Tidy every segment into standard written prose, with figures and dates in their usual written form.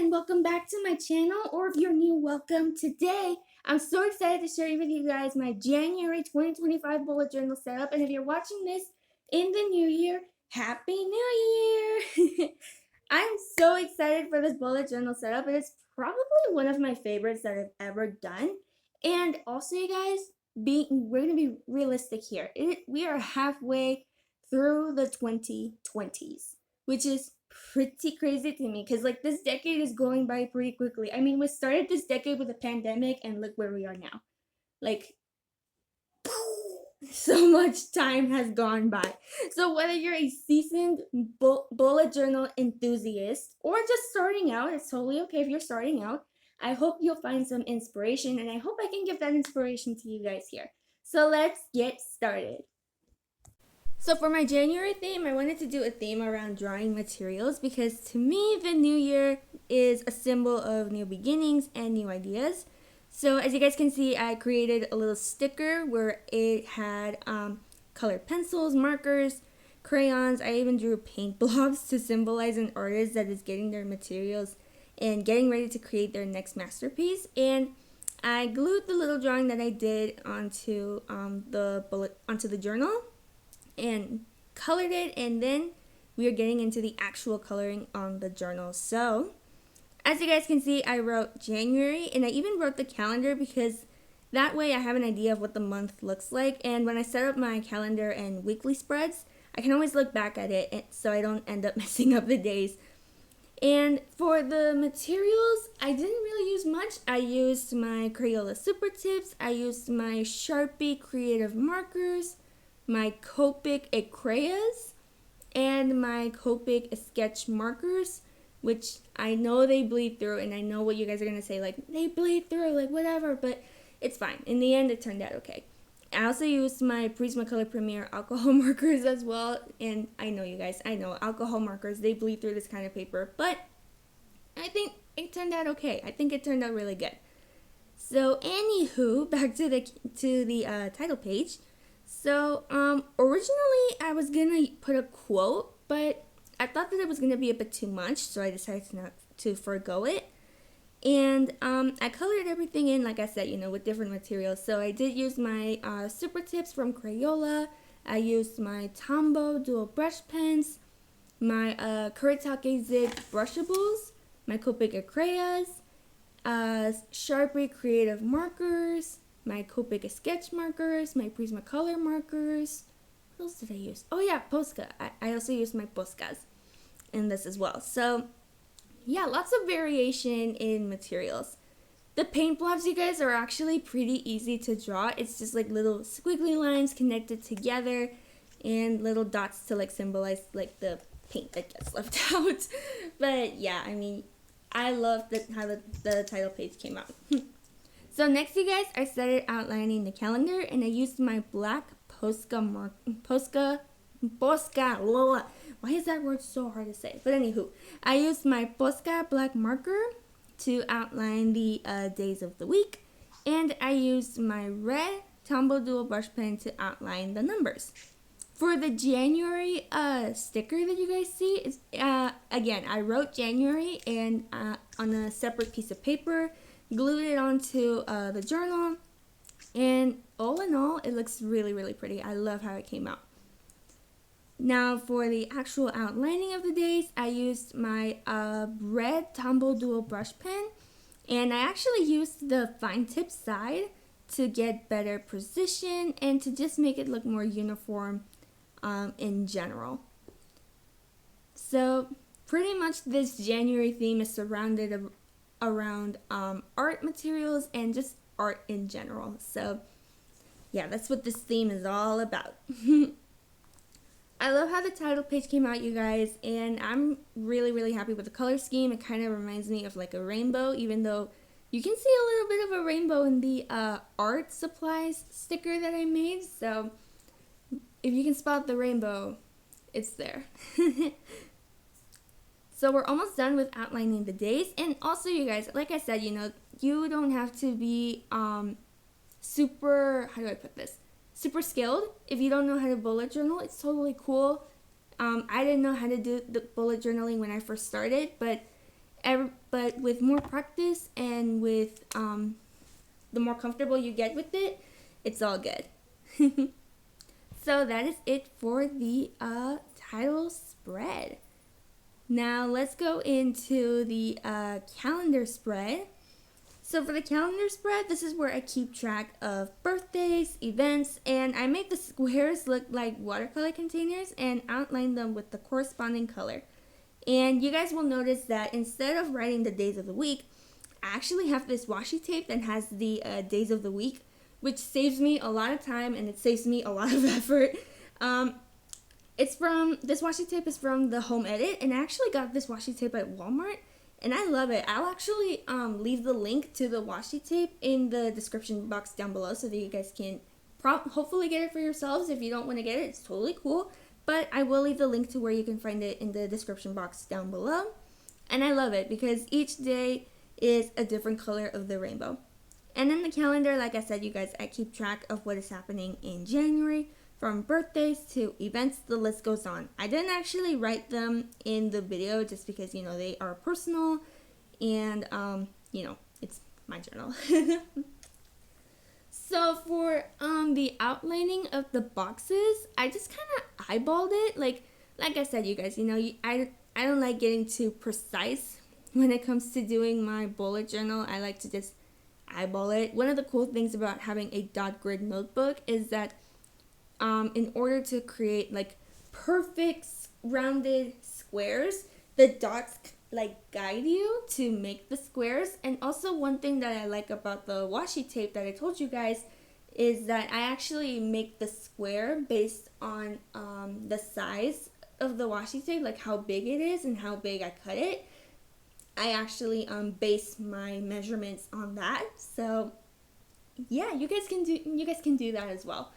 and welcome back to my channel, or if you're new, welcome. Today, I'm so excited to share with you guys my January 2025 bullet journal setup, and if you're watching this in the new year, Happy New Year! I'm so excited for this bullet journal setup, and it's probably one of my favorites that I've ever done. And also, you guys, we're gonna be realistic here. We are halfway through the 2020s, which is pretty crazy to me because like this decade is going by pretty quickly. I mean, we started this decade with a pandemic, and look where we are now. Like, so much time has gone by. So whether you're a seasoned bullet journal enthusiast or just starting out, it's totally okay if you're starting out. I hope you'll find some inspiration, and I hope I can give that inspiration to you guys here. So let's get started. So for my January theme, I wanted to do a theme around drawing materials because to me, the new year is a symbol of new beginnings and new ideas. So as you guys can see, I created a little sticker where it had colored pencils, markers, crayons. I even drew paint blobs to symbolize an artist that is getting their materials and getting ready to create their next masterpiece. And I glued the little drawing that I did onto the journal and colored it, and then we are getting into the actual coloring on the journal. So as you guys can see, I wrote January, and I even wrote the calendar because that way I have an idea of what the month looks like, and when I set up my calendar and weekly spreads, I can always look back at it so I don't end up messing up the days. And for the materials, I didn't really use much. I used my Crayola Super Tips, I used my Sharpie Creative Markers, my Copic Ecrayas, and my Copic Sketch Markers, which I know they bleed through, and I know what you guys are going to say, like, they bleed through, like, whatever, but it's fine. In the end, it turned out okay. I also used my Prismacolor Premier alcohol markers as well, and I know you guys, I know alcohol markers, they bleed through this kind of paper, but I think it turned out okay. I think it turned out really good. So, anywho, back to the title page. So, originally I was gonna put a quote, but I thought that it was gonna be a bit too much, so I decided not to forgo it. And I colored everything in, like I said, with different materials. So I did use my Super Tips from Crayola. I used my Tombow dual brush pens, my Kuretake Zig brushables, my Copic Ecrayas, Sharpie Creative Markers, my Copic Sketch Markers, my Prismacolor markers. What else did I use? Oh yeah, Posca. I also used my Poscas in this as well. So yeah, lots of variation in materials. The paint blobs, you guys, are actually pretty easy to draw. It's just like little squiggly lines connected together and little dots to like symbolize like the paint that gets left out. But yeah, I mean, I love how the title page came out. So next, you guys, I started outlining the calendar, and I used my black Posca. Why is that word so hard to say? But anywho, I used my Posca black marker to outline the days of the week, and I used my red Tombow dual brush pen to outline the numbers. For the January sticker that you guys see, again, I wrote January and on a separate piece of paper, glued it onto the journal, and all in all, it looks really, really pretty. I love how it came out. Now for the actual outlining of the days, I used my red Tombow dual brush pen, and I actually used the fine tip side to get better precision and to just make it look more uniform in general. So pretty much this January theme is surrounded around art materials and just art in general. So yeah, that's what this theme is all about. I love how the title page came out, you guys, and I'm really, really happy with the color scheme. It kind of reminds me of like a rainbow, even though you can see a little bit of a rainbow in the art supplies sticker that I made. So if you can spot the rainbow, it's there. So we're almost done with outlining the days. And also, you guys, like I said, you don't have to be super, how do I put this? Super skilled. If you don't know how to bullet journal, it's totally cool. I didn't know how to do the bullet journaling when I first started, but but with more practice and with the more comfortable you get with it, it's all good. So that is it for the title spread. Now let's go into the calendar spread. So for the calendar spread, this is where I keep track of birthdays, events, and I make the squares look like watercolor containers and outline them with the corresponding color. And you guys will notice that instead of writing the days of the week, I actually have this washi tape that has the days of the week, which saves me a lot of time and it saves me a lot of effort. This washi tape is from the Home Edit, and I actually got this washi tape at Walmart, and I love it. I'll actually leave the link to the washi tape in the description box down below so that you guys can hopefully get it for yourselves. If you don't want to get it, it's totally cool, but I will leave the link to where you can find it in the description box down below. And I love it because each day is a different color of the rainbow. And in the calendar, like I said, you guys, I keep track of what is happening in January, from birthdays to events, the list goes on. I didn't actually write them in the video just because, you know, they are personal and, you know, it's my journal. So for the outlining of the boxes, I just kind of eyeballed it. Like I said, you guys, you know, I don't like getting too precise when it comes to doing my bullet journal. I like to just eyeball it. One of the cool things about having a dot grid notebook is that in order to create like perfect rounded squares, the dots like guide you to make the squares. And also one thing that I like about the washi tape that I told you guys is that I actually make the square based on the size of the washi tape, like how big it is and how big I cut it. I actually base my measurements on that. So yeah, you guys can do that as well.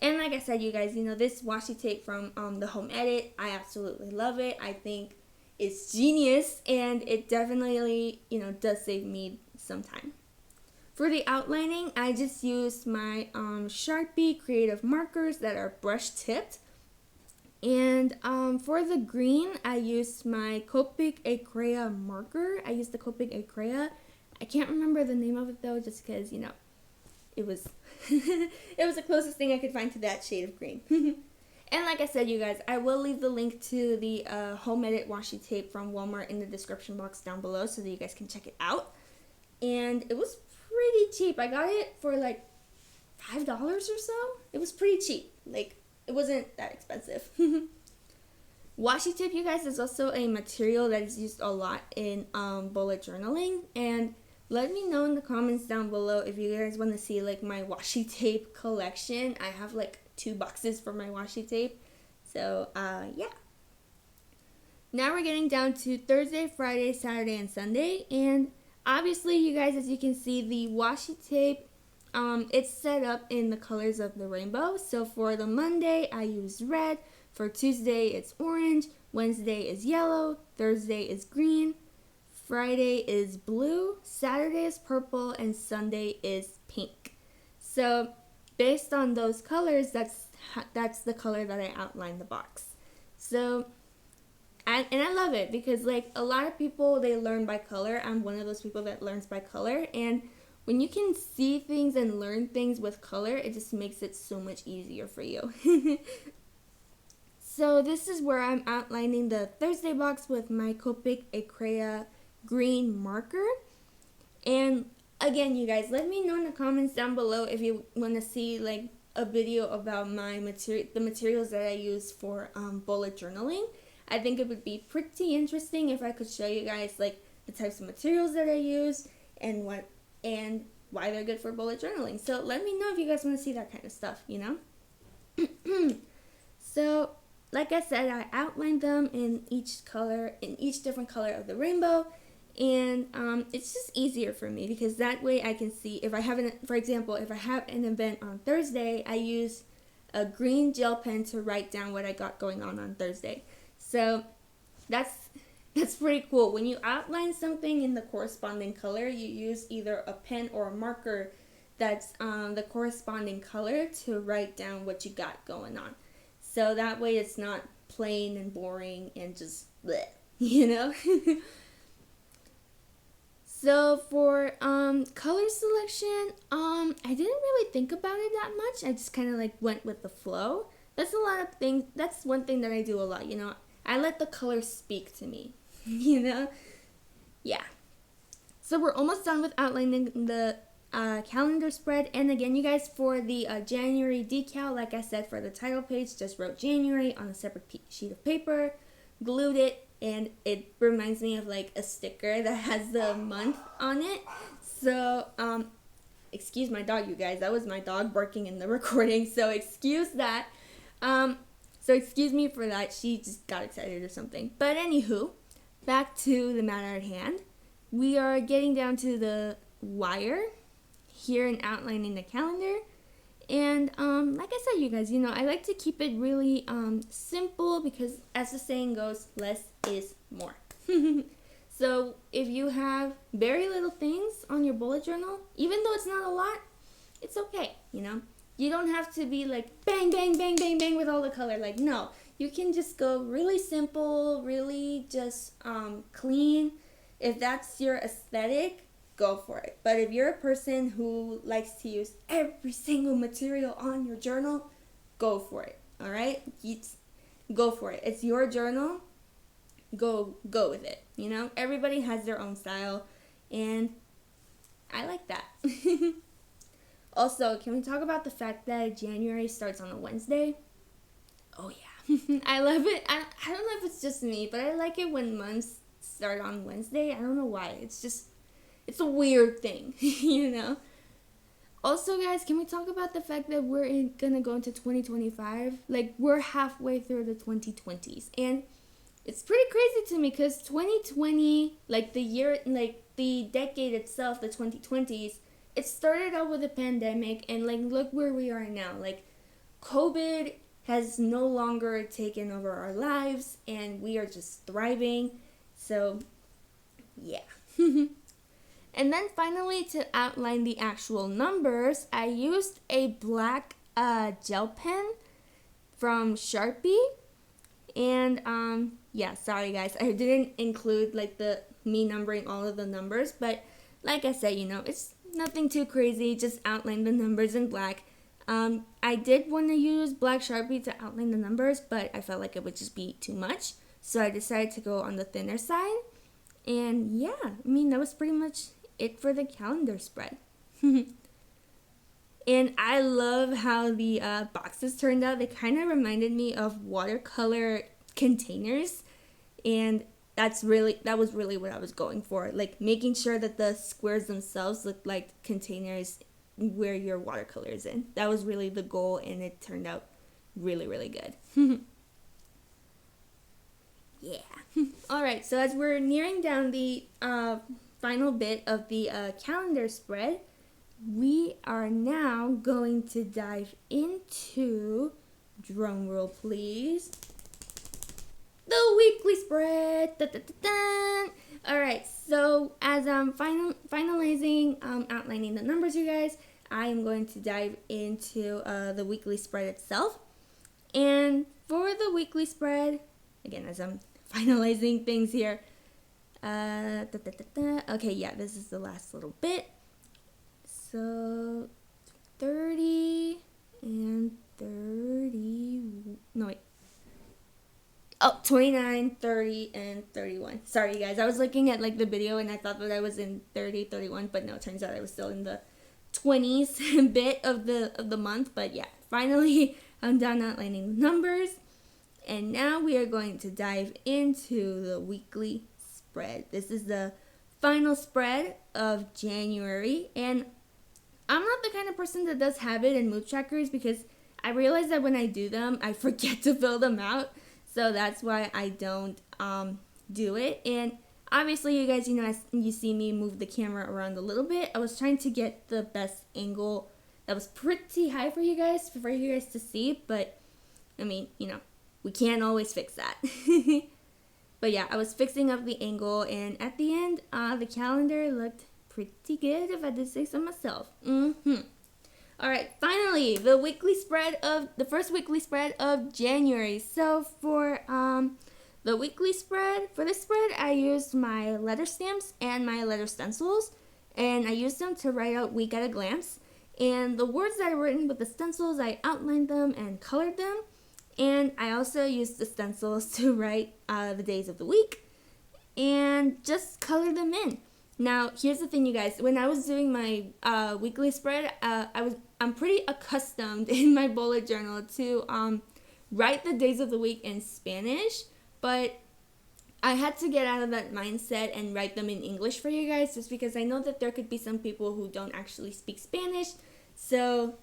And like I said, you guys, you know, this washi tape from the Home Edit, I absolutely love it. I think it's genius, and it definitely, you know, does save me some time. For the outlining, I just used my Sharpie creative markers that are brush tipped. And for the green, I used my Copic Acrea marker. I used the Copic Acrea. I can't remember the name of it though, just because, you know, it was it was the closest thing I could find to that shade of green. And like I said, you guys, I will leave the link to the Home Edit washi tape from Walmart in the description box down below so that you guys can check it out. And it was pretty cheap. I got it for like $5 or so. It was pretty cheap. Like, it wasn't that expensive. Washi tape, you guys, is also a material that is used a lot in bullet journaling. And let me know in the comments down below if you guys want to see like my washi tape collection. I have like 2 boxes for my washi tape. So yeah. Now we're getting down to Thursday, Friday, Saturday, and Sunday. And obviously, you guys, as you can see, the washi tape, it's set up in the colors of the rainbow. So for the Monday, I use red. For Tuesday, it's orange. Wednesday is yellow. Thursday is green. Friday is blue, Saturday is purple, and Sunday is pink. So based on those colors, that's the color that I outlined the box. So, and I love it because like a lot of people, they learn by color. I'm one of those people that learns by color, and when you can see things and learn things with color, it just makes it so much easier for you. So this is where I'm outlining the Thursday box with my Copic Acrea green marker. And again, you guys, let me know in the comments down below if you want to see like a video about my the materials that I use for bullet journaling. I think it would be pretty interesting if I could show you guys like the types of materials that I use and why they're good for bullet journaling. So let me know if you guys want to see that kind of stuff, you know. So like I said, I outlined them in each different color of the rainbow. And it's just easier for me because that way I can see if I have for example, if I have an event on Thursday, I use a green gel pen to write down what I got going on Thursday. So that's pretty cool. When you outline something in the corresponding color, you use either a pen or a marker that's the corresponding color to write down what you got going on. So that way it's not plain and boring and just bleh, you know? So for color selection, I didn't really think about it that much. I just kind of like went with the flow. That's a lot of things. That's one thing that I do a lot. I let the colors speak to me. you know, yeah. So we're almost done with outlining the calendar spread. And again, you guys, for the January decal, like I said, for the title page, just wrote January on a separate sheet of paper, glued it, and it reminds me of like a sticker that has the month on it. So, excuse my dog, you guys. That was my dog barking in the recording, so excuse that. So excuse me for that. She just got excited or something. But anywho, back to the matter at hand. We are getting down to the wire here and outlining the calendar. And like I said, you guys, I like to keep it really simple because, as the saying goes, less is more. So if you have very little things on your bullet journal, even though it's not a lot, it's okay, You don't have to be like bang, bang, bang, bang, bang with all the color. Like, no, you can just go really simple, really just clean. If that's your aesthetic, go for it. But if you're a person who likes to use every single material on your journal, go for it. All right? Go for it. It's your journal. Go with it. Everybody has their own style, and I like that. Also, can we talk about the fact that January starts on a Wednesday? Oh yeah. I love it. I don't know if it's just me, but I like it when months start on Wednesday. I don't know why. It's a weird thing, Also, guys, can we talk about the fact that we're gonna go into 2025? Like, we're halfway through the 2020s, and it's pretty crazy to me because 2020, like the year, like the decade itself, the 2020s, it started out with a pandemic, and like look where we are now. Like, COVID has no longer taken over our lives, and we are just thriving. So, yeah. And then finally, to outline the actual numbers, I used a black gel pen from Sharpie. And yeah, sorry guys, I didn't include like me numbering all of the numbers, but like I said, it's nothing too crazy. Just outline the numbers in black. I did want to use black Sharpie to outline the numbers, but I felt like it would just be too much, so I decided to go on the thinner side. And yeah, that was pretty much it for the calendar spread. And I love how the boxes turned out. They kind of reminded me of watercolor containers, and that was really what I was going for, like making sure that the squares themselves looked like containers where your watercolor is in. That was really the goal, and it turned out really, really good. Yeah. All right, so as we're nearing down the final bit of the calendar spread, we are now going to dive into, drum roll please, the weekly spread. Da, da, da, da. All right, so as I'm finalizing outlining the numbers, you guys, I am going to dive into the weekly spread itself. And for the weekly spread, again, as I'm finalizing things here, okay, yeah, this is the last little bit. So 30 and 30, no wait. Oh, 29, 30, and 31. Sorry, you guys. I was looking at like the video and I thought that I was in 30, 31, but no, it turns out I was still in the 20s bit of the month. But yeah, finally I'm done outlining the numbers. And now we are going to dive into the weekly spread. This is the final spread of January, and I'm not the kind of person that does habit and mood trackers because I realize that when I do them, I forget to fill them out. So that's why I don't do it. And obviously, you guys, you see me move the camera around a little bit. I was trying to get the best angle that was pretty high for you guys to see. But, we can't always fix that. But yeah, I was fixing up the angle. And at the end, the calendar looked pretty good, if I did say so myself. All right, finally, the first weekly spread of January. So for the weekly spread. For this spread, I used my letter stamps and my letter stencils, and I used them to write out week at a glance. And the words that I written with the stencils, I outlined them and colored them. And I also used the stencils to write the days of the week and just color them in. Now, here's the thing, you guys. When I was doing my weekly spread, I'm pretty accustomed in my bullet journal to write the days of the week in Spanish, but I had to get out of that mindset and write them in English for you guys, just because I know that there could be some people who don't actually speak Spanish. So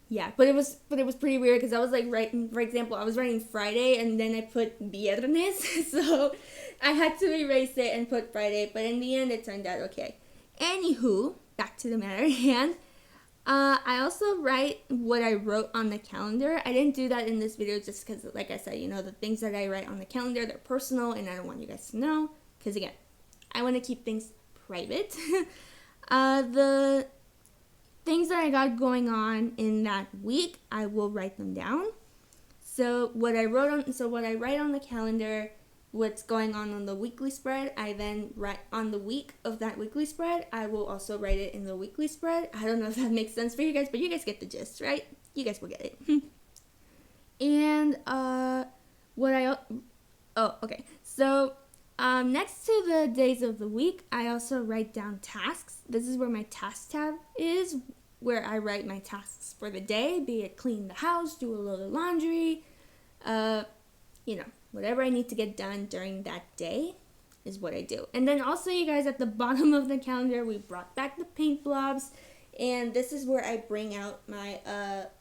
yeah, but it was pretty weird because I was like writing, for example, I was writing Friday and then I put viernes, so I had to erase it and put Friday, but in the end it turned out okay. Anywho, back to the matter at hand. I also write what I wrote on the calendar. I didn't do that in this video just because, like I said, the things that I write on the calendar, they're personal and I don't want you guys to know because, again, I want to keep things private. The things that I got going on in that week, I will write them down. So what I write on the calendar, what's going on the weekly spread, I then write on the week of that weekly spread. I will also write it in the weekly spread. I don't know if that makes sense for you guys, but you guys get the gist, right? You guys will get it. And okay. So next to the days of the week, I also write down tasks. This is where my task tab is, where I write my tasks for the day, be it clean the house, do a load of laundry, whatever I need to get done during that day is what I do. And then also, you guys, at the bottom of the calendar, we brought back the paint blobs, and this is where I bring out my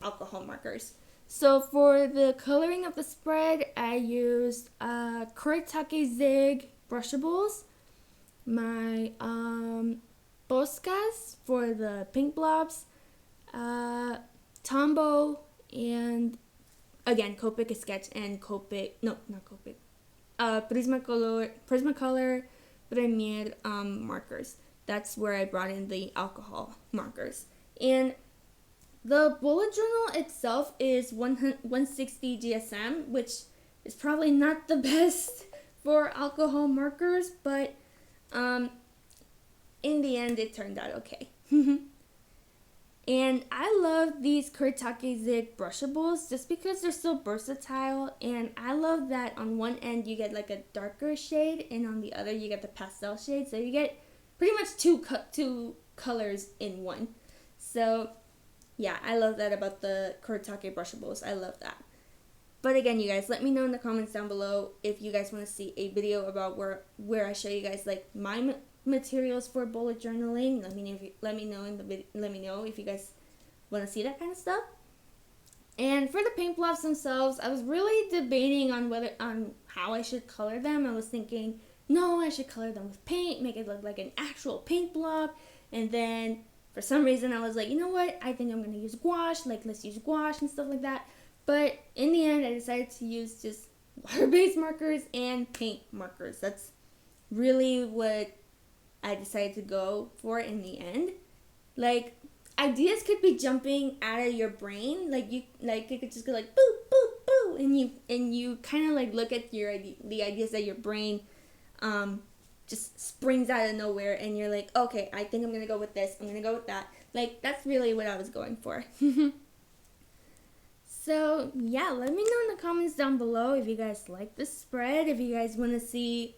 alcohol markers. So for the coloring of the spread, I used Kuretake Zig brushables, my Poscas for the pink blobs, Tombow, and again, Copic sketch and Prismacolor Premier markers. That's where I brought in the alcohol markers. And the bullet journal itself is 160 GSM, which is probably not the best for alcohol markers, but in the end, it turned out okay. And I love these Kuretake Zig brushables just because they're so versatile, and I love that on one end you get like a darker shade and on the other you get the pastel shade, so you get pretty much two colors in one. So yeah, I love that about the Kuretake brushables. I love that. But again, you guys, let me know in the comments down below if you guys want to see a video about where I show you guys like my materials for bullet journaling. Let me know if you guys want to see that kind of stuff. And for the paint blobs themselves, I was really debating on how I should color them. I was thinking, no, I should color them with paint, make it look like an actual paint blob. And then for some reason I was like, you know what, I think I'm gonna use gouache, like let's use gouache and stuff like that. But in the end, I decided to use just water-based markers and paint markers. That's really what I decided to go for in the end. Like, ideas could be jumping out of your brain. It could just go like boo, boo, boo, and you kind of like look at the ideas that your brain just springs out of nowhere, and you're like, okay, I think I'm gonna go with this. I'm gonna go with that. Like, that's really what I was going for. So yeah, let me know in the comments down below if you guys like this spread, if you guys want to see,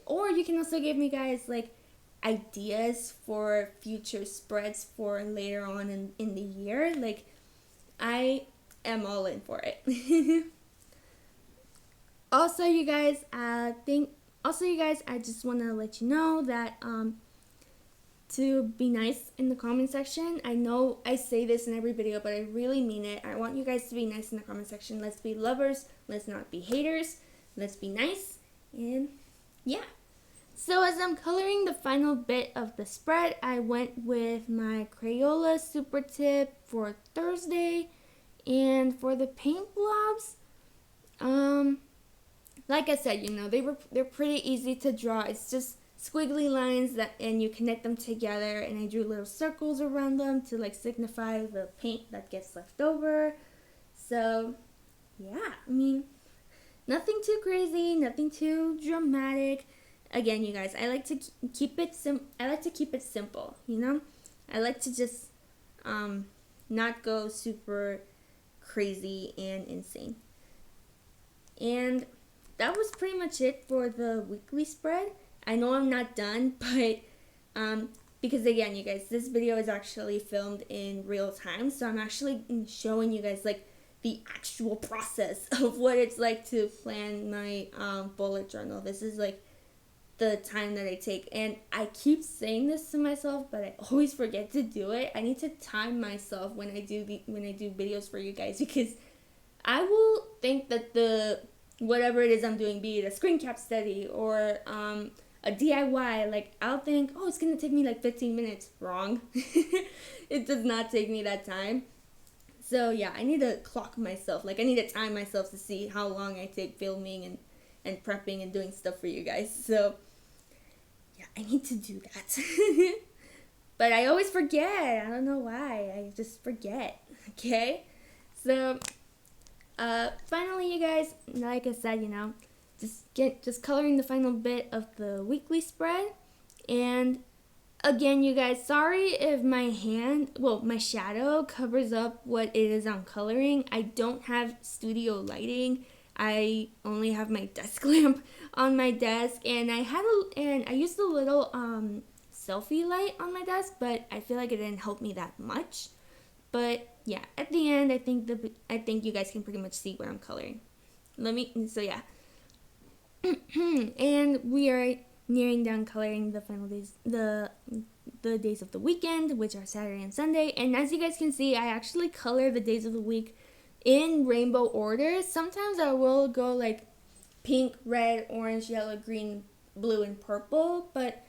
or you can also give me guys like ideas for future spreads for later on in the year. Like, I am all in for it. Also, you guys, I just want to let you know that to be nice in the comment section. I know I say this in every video, but I really mean it. I want you guys to be nice in the comment section. Let's be lovers. Let's not be haters. Let's be nice. And yeah. So as I'm coloring the final bit of the spread, I went with my Crayola Super Tip for Thursday. And for the paint blobs, like I said, they're pretty easy to draw. It's just squiggly lines and you connect them together, and I drew little circles around them to like signify the paint that gets left over. So yeah, Nothing too crazy, nothing too dramatic. Again, you guys, I like to keep it simple, you know? I like to just not go super crazy and insane. And that was pretty much it for the weekly spread. I know I'm not done, but because again, you guys, this video is actually filmed in real time, so I'm actually showing you guys like the actual process of what it's like to plan my bullet journal. This is like the time that I take, and I keep saying this to myself, but I always forget to do it. I need to time myself when I do videos for you guys, because I will think that the whatever it is I'm doing, be it a screen cap study or a DIY, like I'll think, oh, it's gonna take me like 15 minutes. Wrong. It does not take me that time. So yeah, I need to clock myself. Like I need to time myself to see how long I take filming and prepping and doing stuff for you guys. So yeah, I need to do that. But I always forget. I don't know why. I just forget. Okay? So finally, you guys, like I said, you know, just coloring the final bit of the weekly spread. And again, you guys, sorry if my shadow covers up what it is I'm coloring. I don't have studio lighting. I only have my desk lamp on my desk, and I used a little selfie light on my desk, but I feel like it didn't help me that much. But yeah, at the end, I think you guys can pretty much see what I'm coloring. So yeah. And we are nearing down coloring the final days, the days of the weekend, which are Saturday and Sunday. And as you guys can see, I actually color the days of the week in rainbow order. Sometimes I will go like pink, red, orange, yellow, green, blue, and purple. But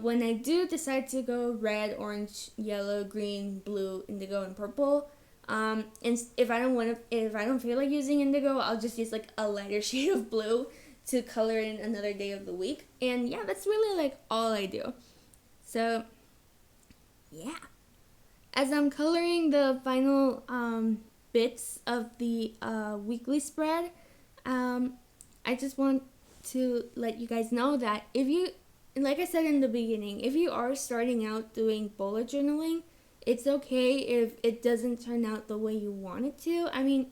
when I do decide to go red, orange, yellow, green, blue, indigo, and purple, and if I don't feel like using indigo, I'll just use like a lighter shade of blue to color in another day of the week. And yeah, that's really like all I do. So yeah, as I'm coloring the final bits of the weekly spread, I just want to let you guys know that if you, like I said in the beginning, if you are starting out doing bullet journaling, it's okay if it doesn't turn out the way you want it to. I mean,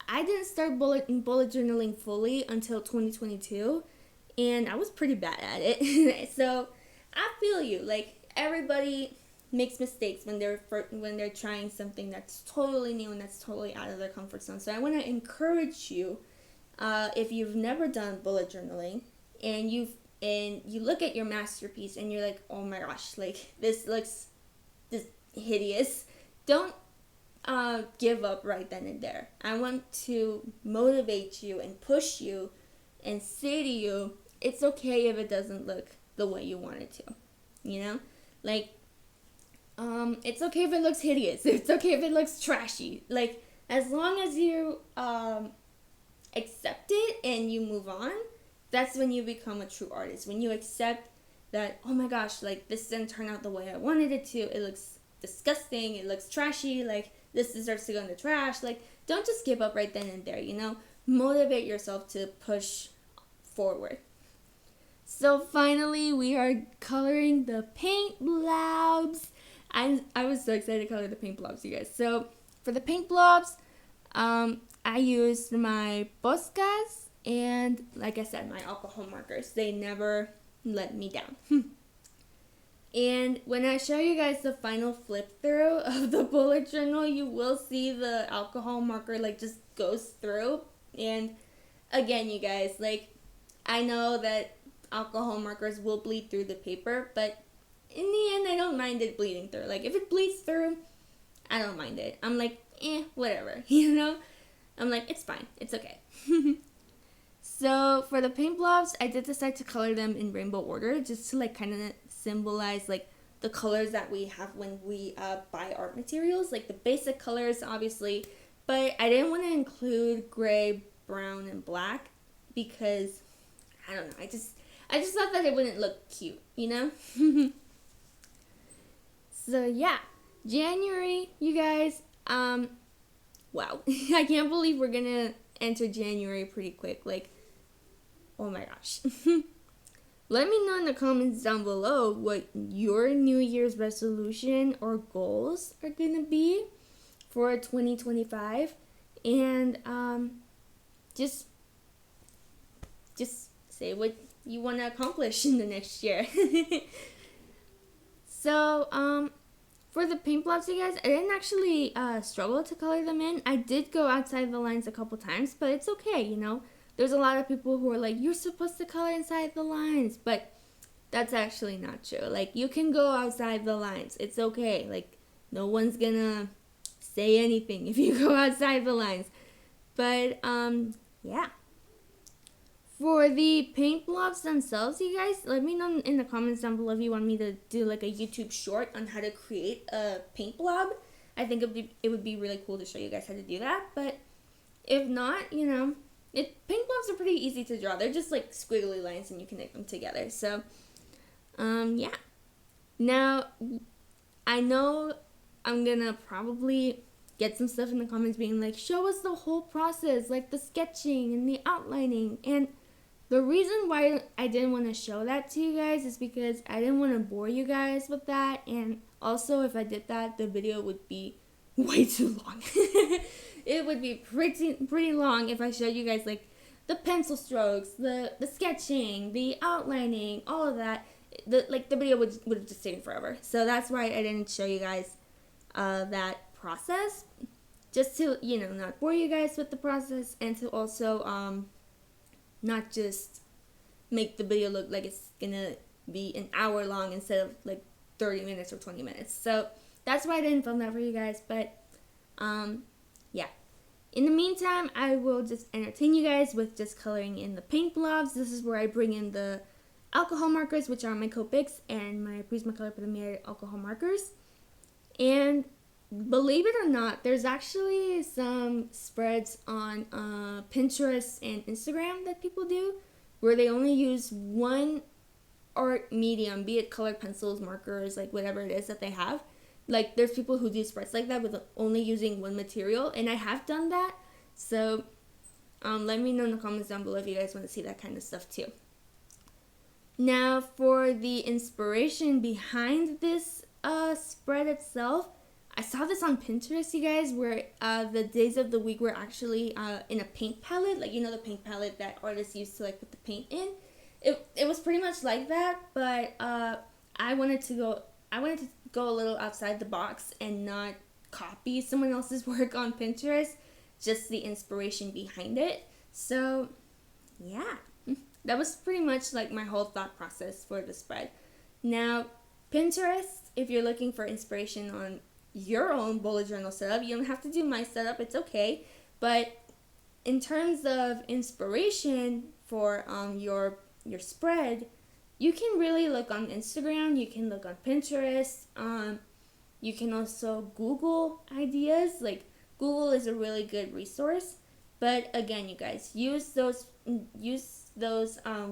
I didn't start bullet journaling fully until 2022, and I was pretty bad at it. So I feel you. Like everybody makes mistakes when they're trying something that's totally new and that's totally out of their comfort zone. So I want to encourage you, if you've never done bullet journaling and you look at your masterpiece and you're like, oh my gosh, like this looks this hideous. Don't give up right then and there. I want to motivate you and push you and say to you, it's okay if it doesn't look the way you want it to. You know? Like, it's okay if it looks hideous. It's okay if it looks trashy. Like, as long as you accept it and you move on, that's when you become a true artist. When you accept that, oh my gosh, like, this didn't turn out the way I wanted it to. It looks disgusting. It looks trashy. Like, this deserves to go in the trash. Like, don't just give up right then and there, you know? Motivate yourself to push forward. So finally, we are coloring the paint blobs. I was so excited to color the paint blobs, you guys. So for the paint blobs, I used my Poscas and, like I said, my alcohol markers. They never let me down. And when I show you guys the final flip through of the bullet journal, you will see the alcohol marker like just goes through. And again, you guys, like, I know that alcohol markers will bleed through the paper, but in the end, I don't mind it bleeding through. Like, if it bleeds through, I don't mind it. I'm like, whatever, you know? I'm like, it's fine. It's okay. So for the paint blobs, I did decide to color them in rainbow order just to like kind of symbolize like the colors that we have when we buy art materials, like the basic colors, obviously, but I didn't want to include gray, brown, and black because I don't know. I just thought that it wouldn't look cute, you know? So yeah, January, you guys, wow. I can't believe we're gonna enter January pretty quick. Like, oh my gosh. Let me know in the comments down below what your New Year's resolution or goals are gonna be for 2025, and just say what you want to accomplish in the next year. So for the paint blobs, you guys, I didn't actually struggle to color them in. I did go outside the lines a couple times, but it's okay, you know. There's a lot of people who are like, you're supposed to color inside the lines, but that's actually not true. Like, you can go outside the lines. It's okay. Like, no one's gonna say anything if you go outside the lines. But, yeah. For the paint blobs themselves, you guys, let me know in the comments down below if you want me to do like a YouTube short on how to create a paint blob. I think it would be really cool to show you guys how to do that. But if not, you know, paint blobs are pretty easy to draw. They're just like squiggly lines and you connect them together. So, yeah. Now, I know I'm gonna probably get some stuff in the comments being like, show us the whole process, like the sketching and the outlining. And the reason why I didn't want to show that to you guys is because I didn't want to bore you guys with that. And also, if I did that, the video would be way too long. It would be pretty long if I showed you guys like the pencil strokes, the sketching, the outlining, all of that. The video would have just taken forever. So that's why I didn't show you guys that process, just to, you know, not bore you guys with the process, and to also not just make the video look like it's gonna be an hour long instead of like 30 minutes or 20 minutes. So that's why I didn't film that for you guys. But yeah. In the meantime, I will just entertain you guys with just coloring in the paint blobs. This is where I bring in the alcohol markers, which are my Copics and my Prismacolor Premier alcohol markers. And believe it or not, there's actually some spreads on Pinterest and Instagram that people do where they only use one art medium, be it colored pencils, markers, like whatever it is that they have. Like, there's people who do spreads like that with only using one material, and I have done that. So let me know in the comments down below if you guys want to see that kind of stuff too. Now, for the inspiration behind this spread itself, I saw this on Pinterest, you guys, where the days of the week were actually in a paint palette, like, you know, the paint palette that artists use to like put the paint in. It was pretty much like that, but I wanted to go a little outside the box and not copy someone else's work on Pinterest, just the inspiration behind it. So yeah, that was pretty much like my whole thought process for the spread. Now, Pinterest, if you're looking for inspiration on your own bullet journal setup, you don't have to do my setup, it's okay. But in terms of inspiration for your spread, you can really look on Instagram, you can look on Pinterest, you can also Google ideas. Like, Google is a really good resource. But again, you guys, use those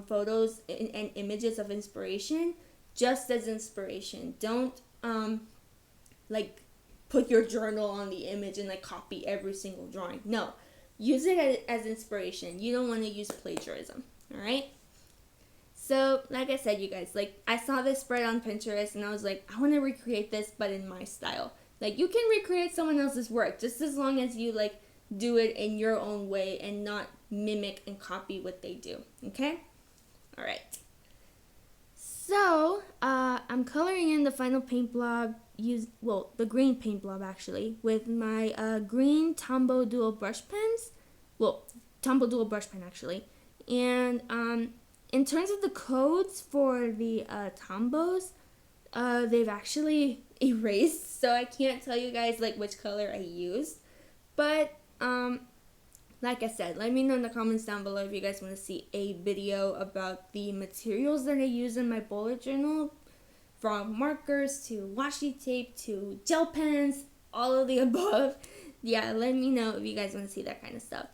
photos and images of inspiration just as inspiration. Don't like put your journal on the image and like copy every single drawing. No, use it as inspiration. You don't want to use plagiarism. All right. So, like I said, you guys, like, I saw this spread on Pinterest and I was like, I want to recreate this, but in my style. Like, you can recreate someone else's work just as long as you like do it in your own way and not mimic and copy what they do. Okay? All right. So, I'm coloring in the final paint blob, the green paint blob actually, with my green Tombow Dual brush pens. Well, Tombow Dual brush pen actually. And in terms of the codes for the Tombows, they've actually erased, so I can't tell you guys like which color I used. But like I said, let me know in the comments down below if you guys want to see a video about the materials that I use in my bullet journal, from markers to washi tape to gel pens, all of the above. Yeah, let me know if you guys want to see that kind of stuff.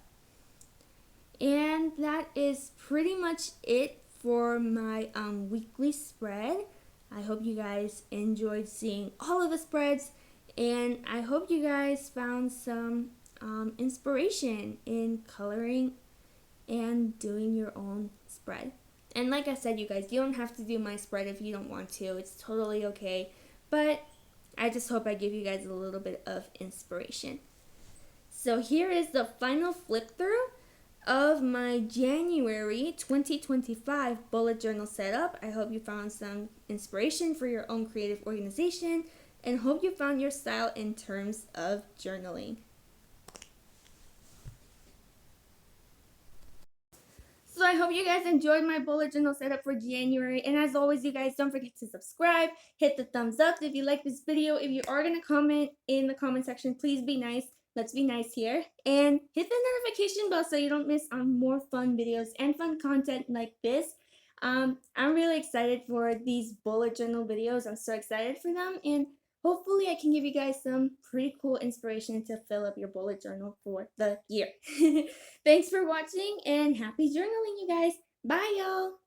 And that is pretty much it for my weekly spread. I hope you guys enjoyed seeing all of the spreads, and I hope you guys found some inspiration in coloring and doing your own spread. And like I said, you guys, you don't have to do my spread if you don't want to. It's totally okay. But I just hope I give you guys a little bit of inspiration. So here is the final flip through of my January 2025 bullet journal setup. I hope you found some inspiration for your own creative organization and hope you found your style in terms of journaling. So I hope you guys enjoyed my bullet journal setup for January. And as always, you guys don't forget to subscribe, hit the thumbs up if you like this video. If you are going to comment in the comment section, please be nice. Let's be nice here. And hit the notification bell so you don't miss on more fun videos and fun content like this. I'm really excited for these bullet journal videos. I'm so excited for them. And hopefully I can give you guys some pretty cool inspiration to fill up your bullet journal for the year. Thanks for watching and happy journaling, you guys. Bye, y'all.